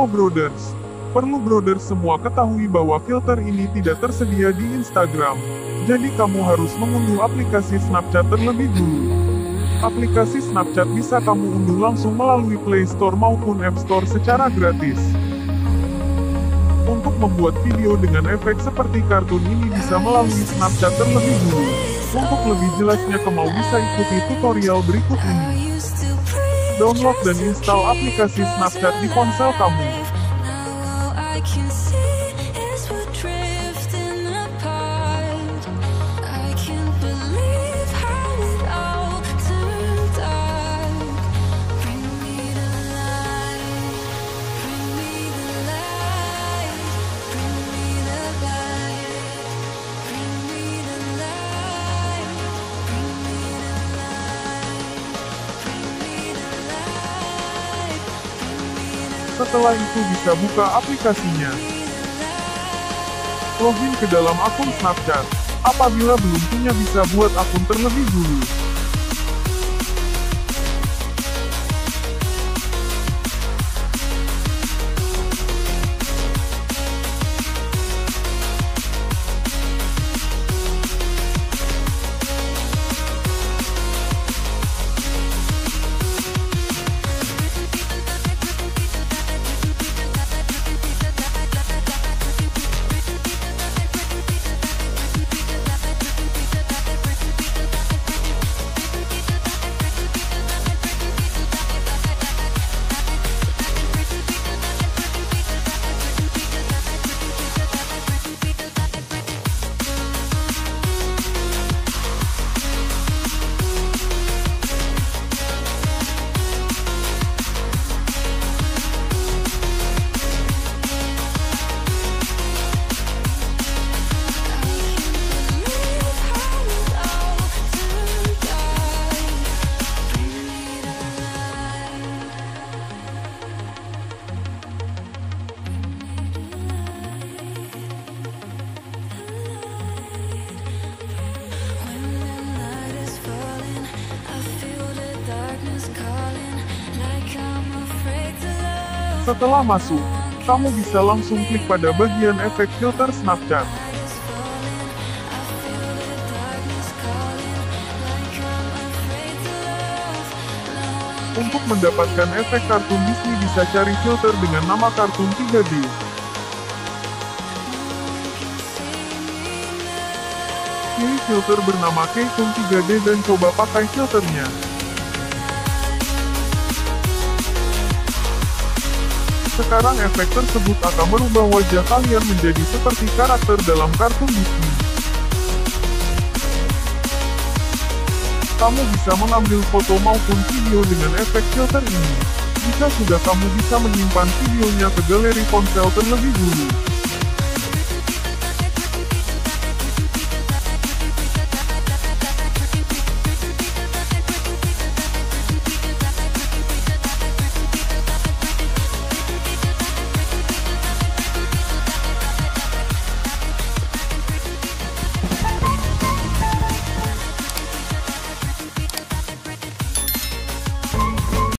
Broders. Perlu Broders semua ketahui bahwa filter ini tidak tersedia di Instagram. Jadi kamu harus mengunduh aplikasi Snapchat terlebih dulu. Aplikasi Snapchat bisa kamu unduh langsung melalui Play Store maupun App Store secara gratis. Untuk membuat video dengan efek seperti kartun ini bisa melalui Snapchat terlebih dulu. Untuk lebih jelasnya kamu bisa ikuti tutorial berikut ini. Download dan install aplikasi Snapchat di ponsel kamu. Setelah itu bisa buka aplikasinya. Login ke dalam akun Snapchat. Apabila belum punya bisa buat akun terlebih dulu. Setelah masuk, kamu bisa langsung klik pada bagian efek filter Snapchat. Untuk mendapatkan efek kartun Disney bisa cari filter dengan nama kartun 3D. Pilih filter bernama Cartoon 3D dan coba pakai filternya. Sekarang efek tersebut akan merubah wajah kalian menjadi seperti karakter dalam kartun Disney. Kamu bisa mengambil foto maupun video dengan efek filter ini. Jika sudah kamu bisa menyimpan videonya ke galeri ponsel terlebih dulu.